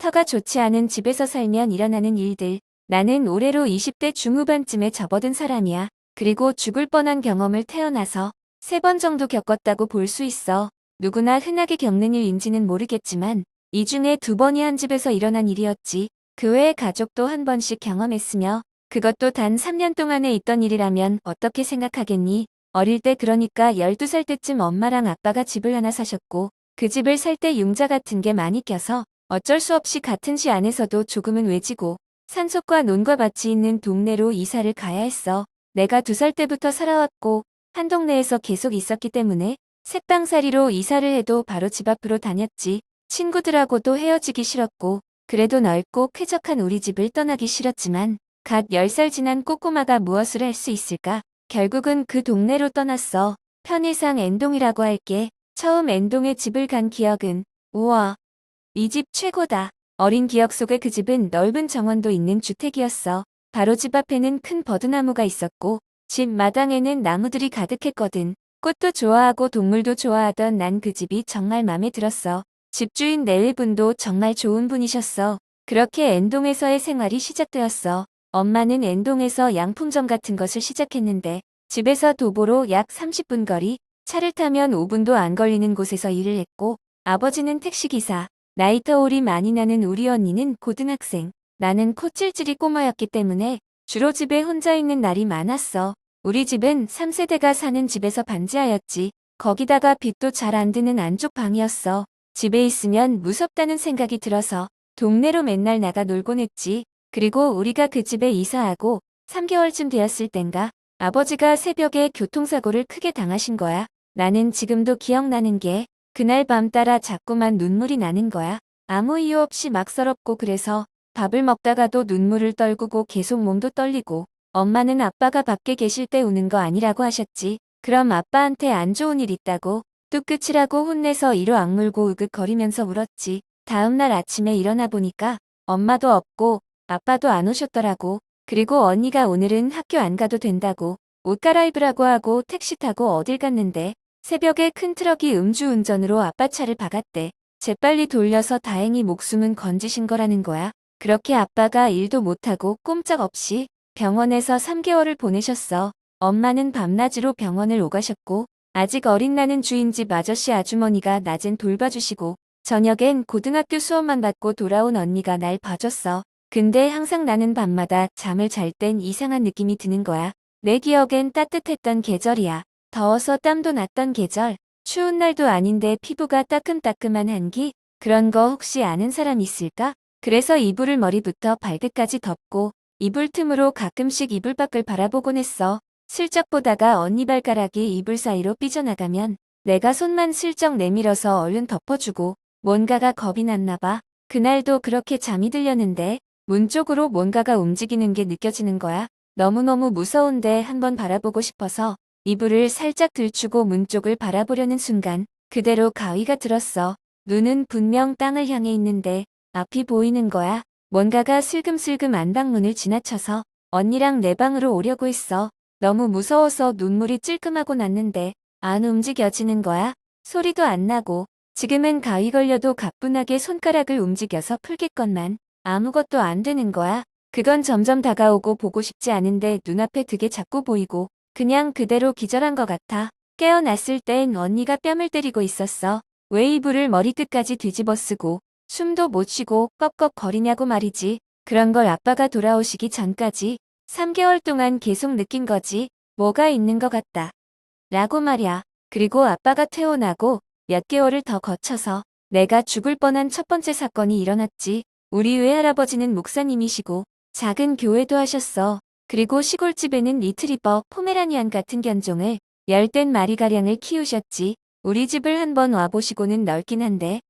터가 좋지 않은 집에서 살면 일어나는 일들. 나는 올해로 20대 중후반쯤에 접어든 사람이야. 그리고 죽을 뻔한 경험을 태어나서 3번 정도 겪었다고 볼 수 있어. 누구나 흔하게 겪는 일인지는 모르겠지만 이 중에 2번이 한 집에서 일어난 일이었지. 그 외의 가족도 한 번씩 경험했으며 그것도 단 3년 동안에 있던 일이라면 어떻게 생각하겠니? 어릴 때 그러니까 12살 때쯤 엄마랑 아빠가 집을 하나 사셨고 그 집을 살 때 융자 같은 게 많이 껴서 어쩔 수 없이 같은 시 안에서도 조금은 외지고 산속과 논과 밭이 있는 동네로 이사를 가야 했어. 내가 2살 때부터 살아왔고 한 동네에서 계속 있었기 때문에 색당살이로 이사를 해도 바로 집 앞으로 다녔지. 친구들하고도 헤어지기 싫었고 그래도 넓고 쾌적한 우리 집을 떠나기 싫었지만 갓 10살 지난 꼬꼬마가 무엇을 할 수 있을까? 결국은 그 동네로 떠났어. 편의상 N동이라고 할게. 처음 N동에 집을 간 기억은 우와, 이 집 최고다. 어린 기억 속의 그 집은 넓은 정원도 있는 주택이었어. 바로 집 앞에는 큰 버드나무가 있었고 집 마당에는 나무들이 가득했거든. 꽃도 좋아하고 동물도 좋아하던 난 그 집이 정말 맘에 들었어. 집주인 넬리분도 정말 좋은 분이셨어. 그렇게 N동에서의 생활이 시작되었어. 엄마는 N동에서 양품점 같은 것을 시작했는데 집에서 도보로 약 30분 거리, 차를 타면 5분도 안 걸리는 곳에서 일을 했고 아버지는 택시기사, 나이 터울이 많이 나는 우리 언니는 고등학생, 나는 코찔찔이 꼬마였기 때문에 주로 집에 혼자 있는 날이 많았어. 우리 집은 3세대가 사는 집에서 반지하였지. 거기다가 빛도 잘 안 드는 안쪽 방이었어. 집에 있으면 무섭다는 생각이 들어서 동네로 맨날 나가 놀곤 했지. 그리고 우리가 그 집에 이사하고 3개월쯤 되었을 땐가 아버지가 새벽에 교통사고를 크게 당하신 거야. 나는 지금도 기억나는 게 그날 밤 따라 자꾸만 눈물이 나는 거야. 아무 이유 없이 막 서럽고 그래서 밥을 먹다가도 눈물을 떨구고 계속 몸도 떨리고 엄마는 아빠가 밖에 계실 때 우는 거 아니라고 하셨지. 그럼 아빠한테 안 좋은 일 있다고 뚝 끝이라고 혼내서 이로 악물고 으긋거리면서 울었지. 다음날 아침에 일어나 보니까 엄마도 없고 아빠도 안 오셨더라고. 그리고 언니가 오늘은 학교 안 가도 된다고 옷 갈아입으라고 하고 택시 타고 어딜 갔는데 새벽에 큰 트럭이 음주운전으로 아빠 차를 박았대. 재빨리 돌려서 다행히 목숨은 건지신 거라는 거야. 그렇게 아빠가 일도 못하고 꼼짝없이 병원에서 3개월을 보내셨어. 엄마는 밤낮으로 병원을 오가셨고 아직 어린 나는 주인집 아저씨 아주머니가 낮엔 돌봐주시고 저녁엔 고등학교 수업만 받고 돌아온 언니가 날 봐줬어. 근데 항상 나는 밤마다 잠을 잘 땐 이상한 느낌이 드는 거야. 내 기억엔 따뜻했던 계절이야. 더워서 땀도 났던 계절. 추운 날도 아닌데 피부가 따끔따끔한 한기? 그런 거 혹시 아는 사람 있을까? 그래서 이불을 머리부터 발끝까지 덮고 이불 틈으로 가끔씩 이불 밖을 바라보곤 했어. 슬쩍 보다가 언니 발가락이 이불 사이로 삐져나가면 내가 손만 슬쩍 내밀어서 얼른 덮어주고 뭔가가 겁이 났나 봐. 그날도 그렇게 잠이 들렸는데 문 쪽으로 뭔가가 움직이는 게 느껴지는 거야. 너무너무 무서운데 한번 바라보고 싶어서 이불을 살짝 들추고 문 쪽을 바라보려는 순간 그대로 가위가 들었어. 눈은 분명 땅을 향해 있는데 앞이 보이는 거야. 뭔가가 슬금슬금 안방문을 지나쳐서 언니랑 내 방으로 오려고 했어. 너무 무서워서 눈물이 찔끔하고 났는데 안 움직여지는 거야. 소리도 안 나고 지금은 가위 걸려도 가뿐하게 손가락을 움직여서 풀겠건만 아무것도 안 되는 거야. 그건 점점 다가오고 보고 싶지 않은데 눈앞에 그게 자꾸 보이고 그냥 그대로 기절한 것 같아. 깨어났을 땐 언니가 뺨을 때리고 있었어. 왜 이불을 머리끝까지 뒤집어 쓰고 숨도 못 쉬고 꺽꺽거리냐고 말이지. 그런 걸 아빠가 돌아오시기 전까지 3개월 동안 계속 느낀 거지. 뭐가 있는 것 같다. 라고 말야. 그리고 아빠가 퇴원하고 몇 개월을 더 거쳐서 내가 죽을 뻔한 첫 번째 사건이 일어났지. 우리 외할아버지는 목사님이시고 작은 교회도 하셨어. 그리고 시골집에는 리트리버, 포메라니안 같은 견종을 열댓 마리가량을 키우셨지. 우리 집을 한번 와보시고는 넓긴 한데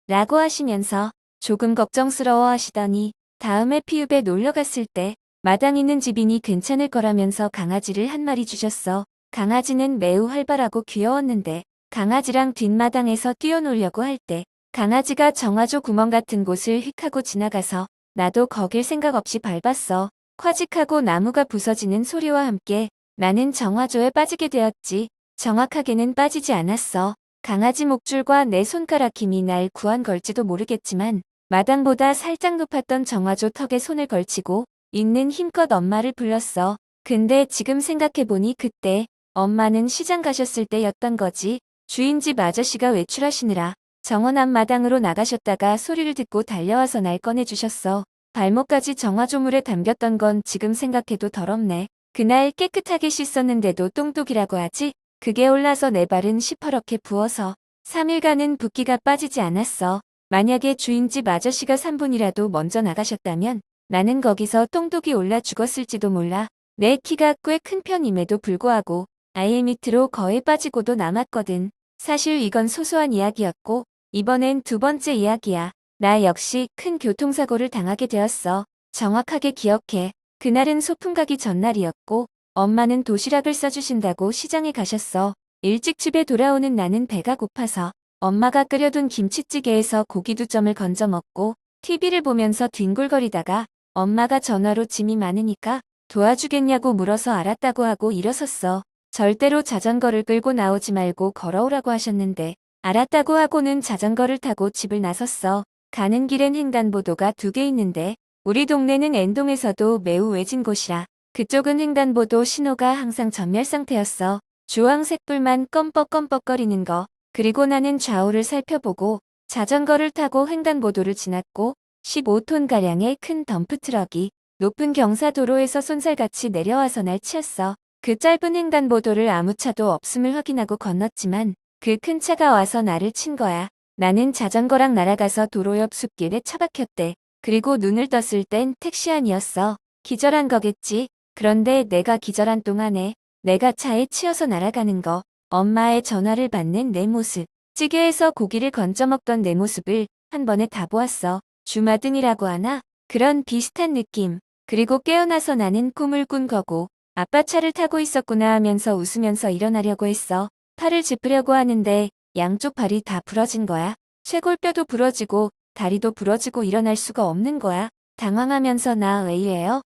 라고 하시면서 조금 걱정스러워 하시더니 다음에 피읍에 놀러 갔을 때 마당 있는 집이니 괜찮을 거라면서 강아지를 한 마리 주셨어. 강아지는 매우 활발하고 귀여웠는데 강아지랑 뒷마당에서 뛰어놀려고 할 때 강아지가 정화조 구멍 같은 곳을 휙 하고 지나가서 나도 거길 생각 없이 밟았어. 콰직하고 나무가 부서지는 소리와 함께 나는 정화조에 빠지게 되었지. 정확하게는 빠지지 않았어. 강아지 목줄과 내 손가락 힘이 날 구한 걸지도 모르겠지만 마당보다 살짝 높았던 정화조 턱에 손을 걸치고 있는 힘껏 엄마를 불렀어. 근데 지금 생각해보니 그때 엄마는 시장 가셨을 때였던 거지. 주인집 아저씨가 외출하시느라 정원 앞마당으로 나가셨다가 소리를 듣고 달려와서 날 꺼내주셨어. 발목까지 정화조물에 담겼던 건 지금 생각해도 더럽네. 그날 깨끗하게 씻었는데도 똥독이라고 하지? 그게 올라서 내 발은 시퍼렇게 부어서 3일간은 붓기가 빠지지 않았어. 만약에 주인집 아저씨가 3분이라도 먼저 나가셨다면 나는 거기서 똥독이 올라 죽었을지도 몰라. 내 키가 꽤 큰 편임에도 불구하고 아예 밑으로 거의 빠지고도 남았거든. 사실 이건 소소한 이야기였고 이번엔 두 번째 이야기야. 나 역시 큰 교통사고를 당하게 되었어. 정확하게 기억해. 그날은 소풍 가기 전날이었고 엄마는 도시락을 싸주신다고 시장에 가셨어. 일찍 집에 돌아오는 나는 배가 고파서 엄마가 끓여둔 김치찌개에서 고기 2점을 건져 먹고 TV를 보면서 뒹굴거리다가 엄마가 전화로 짐이 많으니까 도와주겠냐고 물어서 알았다고 하고 일어섰어. 절대로 자전거를 끌고 나오지 말고 걸어오라고 하셨는데 알았다고 하고는 자전거를 타고 집을 나섰어. 가는 길엔 횡단보도가 2개 있는데 우리 동네는 N동에서도 매우 외진 곳이라 그쪽은 횡단보도 신호가 항상 전멸 상태였어. 주황색 불만 껌뻑껌뻑거리는 거. 그리고 나는 좌우를 살펴보고 자전거를 타고 횡단보도를 지났고 15톤가량의 큰 덤프트럭이 높은 경사도로에서 쏜살같이 내려와서 날 치었어. 그 짧은 횡단보도를 아무 차도 없음을 확인하고 건넜지만 그 큰 차가 와서 나를 친 거야. 나는 자전거랑 날아가서 도로 옆 숲길에 처박혔대. 그리고 눈을 떴을 땐 택시 안이었어. 기절한 거겠지. 그런데 내가 기절한 동안에 내가 차에 치여서 날아가는 거, 엄마의 전화를 받는 내 모습, 찌개에서 고기를 건져 먹던 내 모습을 한 번에 다 보았어. 주마등이라고 하나? 그런 비슷한 느낌. 그리고 깨어나서 나는 꿈을 꾼 거고 아빠 차를 타고 있었구나 하면서 웃으면서 일어나려고 했어. 팔을 짚으려고 하는데 양쪽 발이 다 부러진 거야. 쇄골뼈도 부러지고 다리도 부러지고 일어날 수가 없는 거야. 당황하면서 나 왜 이래요?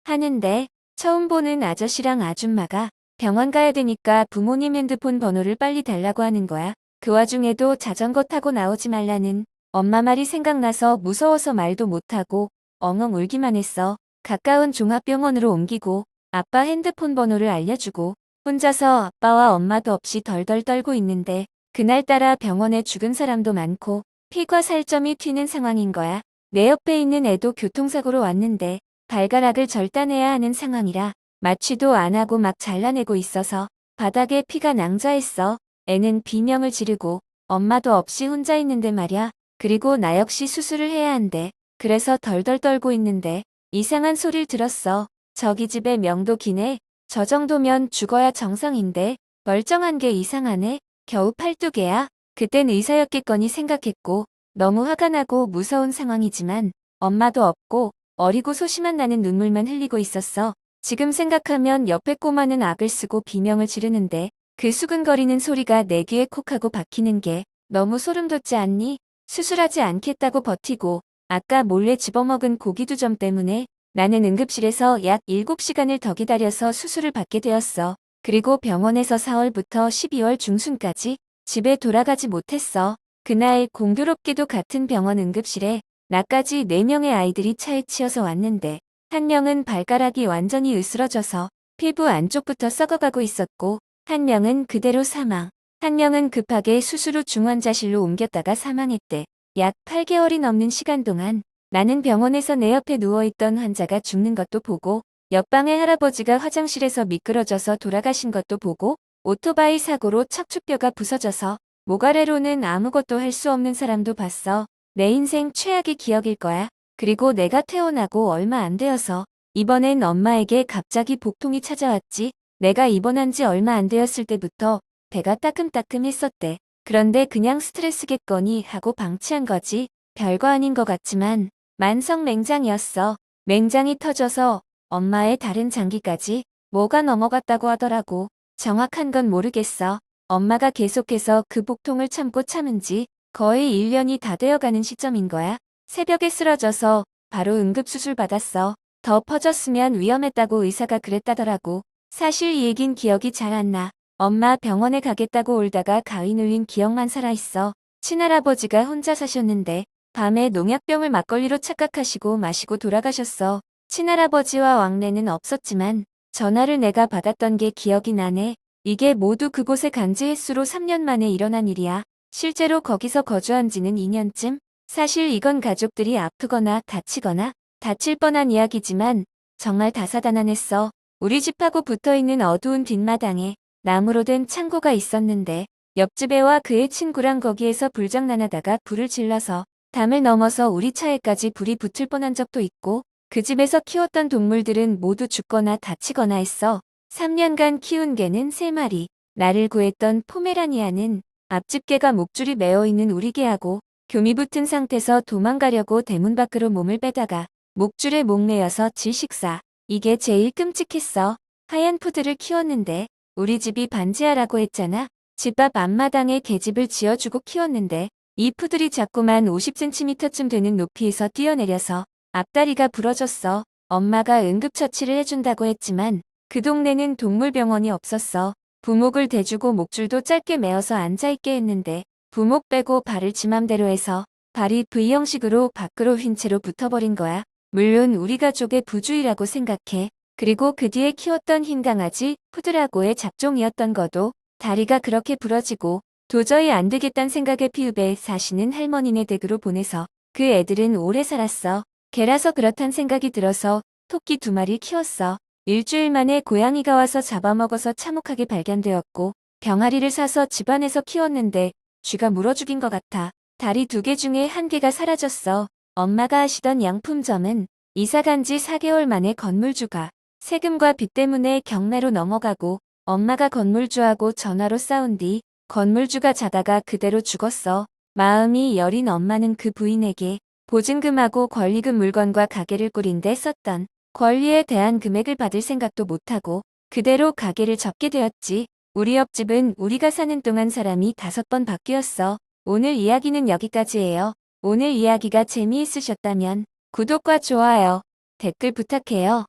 하는데 처음 보는 아저씨랑 아줌마가 병원 가야 되니까 부모님 핸드폰 번호를 빨리 달라고 하는 거야. 그 와중에도 자전거 타고 나오지 말라는 엄마 말이 생각나서 무서워서 말도 못하고 엉엉 울기만 했어. 가까운 종합병원으로 옮기고 아빠 핸드폰 번호를 알려주고 혼자서 아빠와 엄마도 없이 덜덜 떨고 있는데 그날따라 병원에 죽은 사람도 많고 피가 살점이 튀는 상황인 거야. 내 옆에 있는 애도 교통사고로 왔는데 발가락을 절단해야 하는 상황이라 마취도 안 하고 막 잘라내고 있어서 바닥에 피가 낭자했어. 애는 비명을 지르고 엄마도 없이 혼자 있는데 말야. 그리고 나 역시 수술을 해야 한대. 그래서 덜덜 떨고 있는데 이상한 소리를 들었어. 저기 집에 명도 기네. 저 정도면 죽어야 정상인데 멀쩡한 게 이상하네. 겨우 팔뚝애야. 그땐 의사였겠거니 생각했고 너무 화가 나고 무서운 상황이지만 엄마도 없고 어리고 소심한 나는 눈물만 흘리고 있었어. 지금 생각하면 옆에 꼬마는 악을 쓰고 비명을 지르는데 그 수근거리는 소리가 내 귀에 콕 하고 박히는 게 너무 소름 돋지 않니? 수술하지 않겠다고 버티고 아까 몰래 집어먹은 고기 2점 때문에 나는 응급실에서 약 7시간을 더 기다려서 수술을 받게 되었어. 그리고 병원에서 4월부터 12월 중순까지 집에 돌아가지 못했어. 그날 공교롭게도 같은 병원 응급실에 나까지 4명의 아이들이 차에 치여서 왔는데 한 명은 발가락이 완전히 으스러져서 피부 안쪽부터 썩어가고 있었고 한 명은 그대로 사망. 한 명은 급하게 수술 후 중환자실로 옮겼다가 사망했대. 약 8개월이 넘는 시간 동안 나는 병원에서 내 옆에 누워있던 환자가 죽는 것도 보고 옆방의 할아버지가 화장실에서 미끄러져서 돌아가신 것도 보고 오토바이 사고로 척추뼈가 부서져서 목 아래로는 아무것도 할 수 없는 사람도 봤어. 내 인생 최악의 기억일 거야. 그리고 내가 퇴원하고 얼마 안 되어서 이번엔 엄마에게 갑자기 복통이 찾아왔지. 내가 입원한 지 얼마 안 되었을 때부터 배가 따끔따끔했었대. 그런데 그냥 스트레스겠거니 하고 방치한 거지. 별거 아닌 것 같지만 만성 맹장이었어. 맹장이 터져서 엄마의 다른 장기까지 뭐가 넘어갔다고 하더라고. 정확한 건 모르겠어. 엄마가 계속해서 그 복통을 참고 참은지 거의 1년이 다 되어가는 시점인 거야. 새벽에 쓰러져서 바로 응급수술 받았어. 더 퍼졌으면 위험했다고 의사가 그랬다더라고. 사실 이 얘긴 기억이 잘 안 나. 엄마 병원에 가겠다고 울다가 가위 눌린 기억만 살아있어. 친할아버지가 혼자 사셨는데 밤에 농약병을 막걸리로 착각하시고 마시고 돌아가셨어. 친할아버지와 왕래는 없었지만 전화를 내가 받았던 게 기억이 나네. 이게 모두 그곳의 간지 횟수로 3년 만에 일어난 일이야. 실제로 거기서 거주한 지는 2년쯤? 사실 이건 가족들이 아프거나 다치거나 다칠 뻔한 이야기지만 정말 다사다난했어. 우리 집하고 붙어있는 어두운 뒷마당에 나무로 된 창고가 있었는데 옆집 애와 그의 친구랑 거기에서 불장난하다가 불을 질러서 담을 넘어서 우리 차에까지 불이 붙을 뻔한 적도 있고 그 집에서 키웠던 동물들은 모두 죽거나 다치거나 했어. 3년간 키운 개는 3마리, 나를 구했던 포메라니아는 앞집 개가 목줄이 매어있는 우리 개하고 교미 붙은 상태에서 도망가려고 대문 밖으로 몸을 빼다가 목줄에 목매여서 질식사. 이게 제일 끔찍했어. 하얀 푸드를 키웠는데 우리 집이 반지하라고 했잖아. 집 앞 앞마당에 개집을 지어주고 키웠는데 이 푸들이 자꾸만 50cm쯤 되는 높이에서 뛰어내려서 앞다리가 부러졌어. 엄마가 응급처치를 해준다고 했지만 그 동네는 동물병원이 없었어. 부목을 대주고 목줄도 짧게 매어서 앉아있게 했는데 부목 빼고 발을 지 맘대로 해서 발이 V형식으로 밖으로 휜 채로 붙어버린 거야. 물론 우리 가족의 부주의라고 생각해. 그리고 그 뒤에 키웠던 흰 강아지 푸드라고의 잡종이었던 거도 다리가 그렇게 부러지고 도저히 안 되겠단 생각에 피읍에 사시는 할머니네 댁으로 보내서 그 애들은 오래 살았어. 개라서 그렇단 생각이 들어서 토끼 2마리 키웠어. 일주일 만에 고양이가 와서 잡아먹어서 참혹하게 발견되었고 병아리를 사서 집안에서 키웠는데 쥐가 물어 죽인 것 같아. 다리 2개 중에 1개가 사라졌어. 엄마가 하시던 양품점은 이사 간 지 4개월 만에 건물주가 세금과 빚 때문에 경매로 넘어가고 엄마가 건물주하고 전화로 싸운 뒤 건물주가 자다가 그대로 죽었어. 마음이 여린 엄마는 그 부인에게 보증금하고 권리금 물건과 가게를 꾸린 데 썼던 권리에 대한 금액을 받을 생각도 못하고 그대로 가게를 접게 되었지. 우리 옆집은 우리가 사는 동안 사람이 5번 바뀌었어. 오늘 이야기는 여기까지예요. 오늘 이야기가 재미있으셨다면 구독과 좋아요, 댓글 부탁해요.